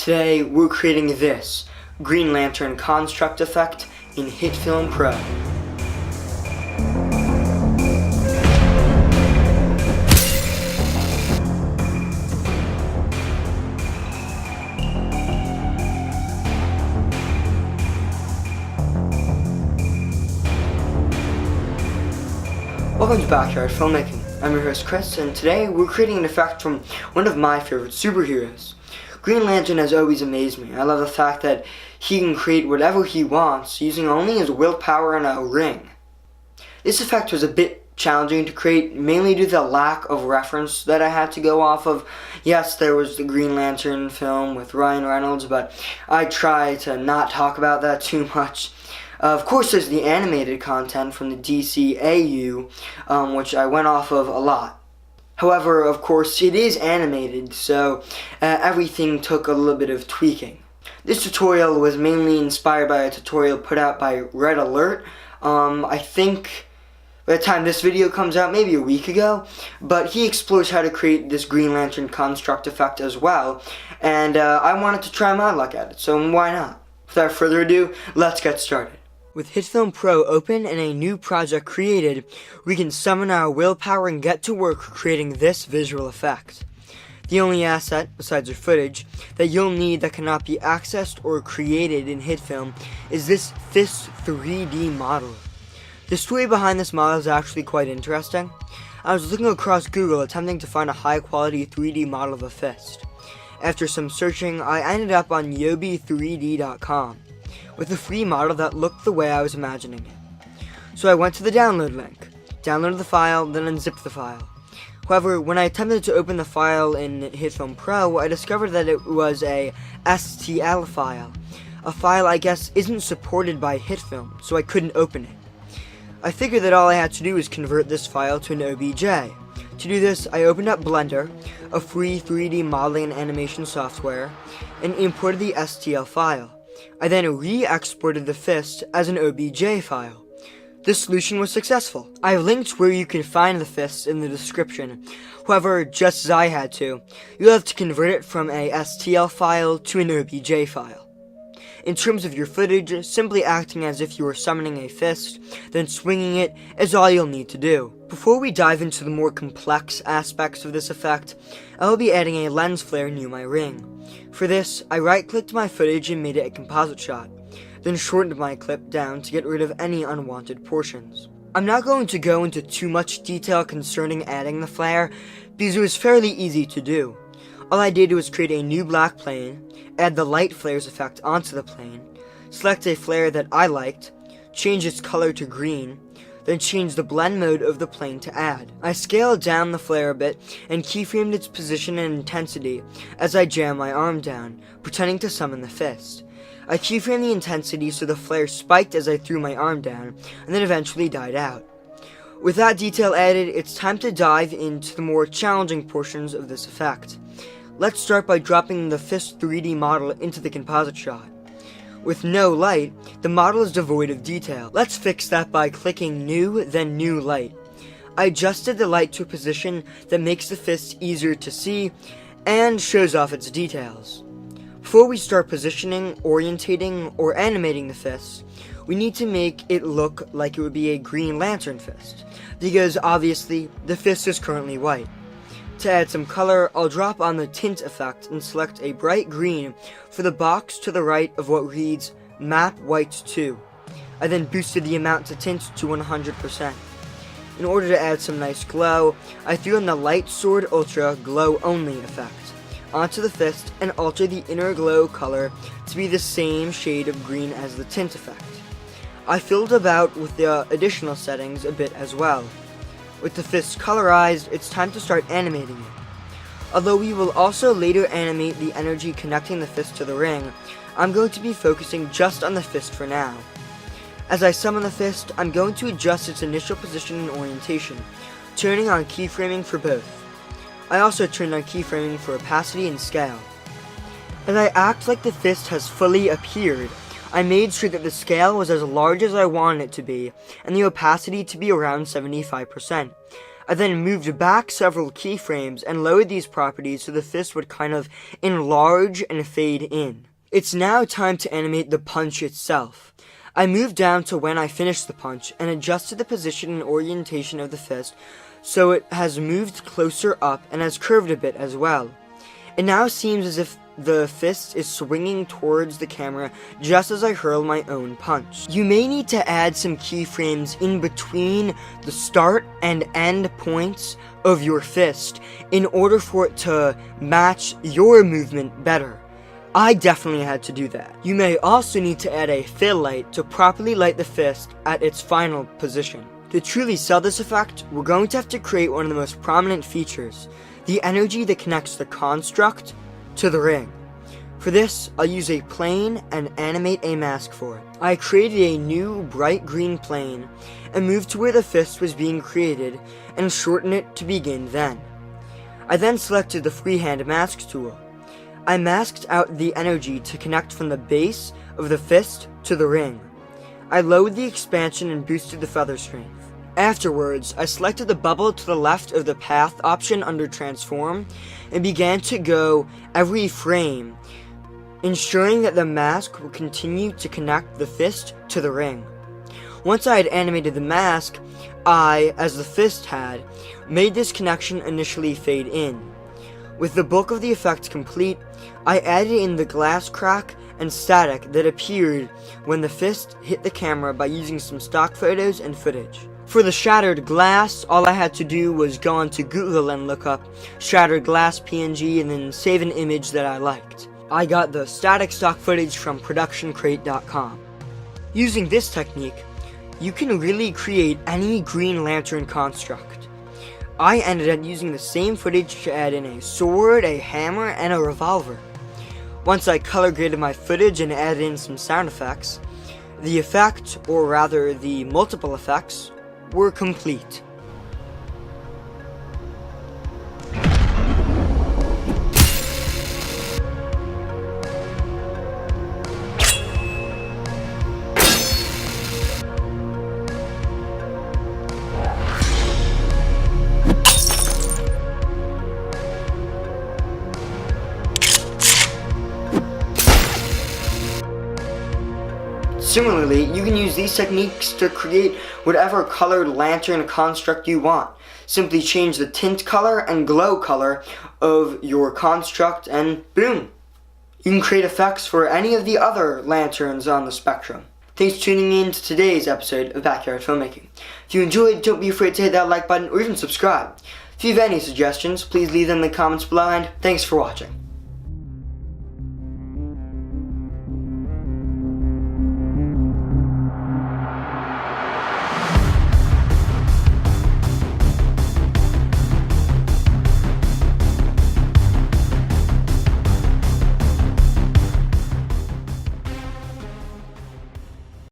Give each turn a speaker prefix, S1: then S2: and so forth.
S1: Today we're creating this Green Lantern construct effect in Hitfilm Pro. Welcome to Backyard Filmmaking. I'm your host Chris, and today we're creating an effect from one of my favorite superheroes. Green Lantern has always amazed me. I love the fact that he can create whatever he wants using only his willpower and a ring. This effect was a bit challenging to create, mainly due to the lack of reference that I had to go off of. Yes, there was the Green Lantern film with Ryan Reynolds, but I try to not talk about that too much. Of course, there's the animated content from the DCAU, which I went off of a lot. However, of course, it is animated, so everything took a little bit of tweaking. This tutorial was mainly inspired by a tutorial put out by Red Alert, I think by the time this video comes out, maybe a week ago, but he explores how to create this Green Lantern construct effect as well, and I wanted to try my luck at it, so why not? Without further ado, let's get started. With Hitfilm Pro open and a new project created, we can summon our willpower and get to work creating this visual effect. The only asset, besides your footage, that you'll need that cannot be accessed or created in Hitfilm is this fist 3D model. The story behind this model is actually quite interesting. I was looking across Google attempting to find a high quality 3D model of a fist. After some searching, I ended up on yobi3d.com. with a free model that looked the way I was imagining it. So I went to the download link, downloaded the file, then unzipped the file. However, when I attempted to open the file in Hitfilm Pro, I discovered that it was a STL file. A file I guess isn't supported by Hitfilm, so I couldn't open it. I figured that all I had to do was convert this file to an OBJ. To do this, I opened up Blender, a free 3D modeling and animation software, and imported the STL file. I then re-exported the fist as an OBJ file. This solution was successful. I've linked where you can find the fist in the description. However, just as I had to, you'll have to convert it from a STL file to an OBJ file. In terms of your footage, simply acting as if you were summoning a fist, then swinging it is all you'll need to do. Before we dive into the more complex aspects of this effect, I will be adding a lens flare near my ring. For this, I right-clicked my footage and made it a composite shot, then shortened my clip down to get rid of any unwanted portions. I'm not going to go into too much detail concerning adding the flare, because it was fairly easy to do. All I did was create a new black plane, add the light flares effect onto the plane, select a flare that I liked, change its color to green, then change the blend mode of the plane to add. I scaled down the flare a bit and keyframed its position and intensity as I jammed my arm down, pretending to summon the fist. I keyframed the intensity so the flare spiked as I threw my arm down, and then eventually died out. With that detail added, it's time to dive into the more challenging portions of this effect. Let's start by dropping the fist 3D model into the composite shot. With no light, the model is devoid of detail. Let's fix that by clicking New, then New Light. I adjusted the light to a position that makes the fist easier to see and shows off its details. Before we start positioning, orientating, or animating the fist, we need to make it look like it would be a Green Lantern fist, because obviously the fist is currently white. To add some color, I'll drop on the tint effect and select a bright green for the box to the right of what reads Map White 2. I then boosted the amount to tint to 100%. In order to add some nice glow, I threw in the Light Sword Ultra Glow Only effect onto the fist and altered the inner glow color to be the same shade of green as the tint effect. I fiddled about with the additional settings a bit as well. With the fist colorized, it's time to start animating it. Although we will also later animate the energy connecting the fist to the ring, I'm going to be focusing just on the fist for now. As I summon the fist, I'm going to adjust its initial position and orientation, turning on keyframing for both. I also turned on keyframing for opacity and scale. As I act like the fist has fully appeared, I made sure that the scale was as large as I wanted it to be, and the opacity to be around 75%. I then moved back several keyframes and lowered these properties so the fist would kind of enlarge and fade in. It's now time to animate the punch itself. I moved down to when I finished the punch and adjusted the position and orientation of the fist so it has moved closer up and has curved a bit as well. It now seems as if the fist is swinging towards the camera just as I hurl my own punch. You may need to add some keyframes in between the start and end points of your fist in order for it to match your movement better. I definitely had to do that. You may also need to add a fill light to properly light the fist at its final position. To truly sell this effect, we're going to have to create one of the most prominent features, the energy that connects the construct to the ring. For this, I'll use a plane and animate a mask for it. I created a new bright green plane and moved to where the fist was being created and shortened it to begin then. I then selected the freehand mask tool. I masked out the energy to connect from the base of the fist to the ring. I lowered the expansion and boosted the feather strength. Afterwards, I selected the bubble to the left of the path option under transform and began to go every frame, ensuring that the mask will continue to connect the fist to the ring. Once I had animated the mask, I, as the fist had, made this connection initially fade in. With the bulk of the effect complete, I added in the glass crack and static that appeared when the fist hit the camera by using some stock photos and footage. For the shattered glass, all I had to do was go onto Google and look up shattered glass PNG and then save an image that I liked. I got the static stock footage from productioncrate.com. Using this technique, you can really create any Green Lantern construct. I ended up using the same footage to add in a sword, a hammer, and a revolver. Once I color graded my footage and added in some sound effects, the effect, or rather the multiple effects, were complete. Similarly, you can use these techniques to create whatever colored lantern construct you want. Simply change the tint color and glow color of your construct and boom! You can create effects for any of the other lanterns on the spectrum. Thanks for tuning in to today's episode of Backyard Filmmaking. If you enjoyed, don't be afraid to hit that like button or even subscribe. If you have any suggestions, please leave them in the comments below, and thanks for watching.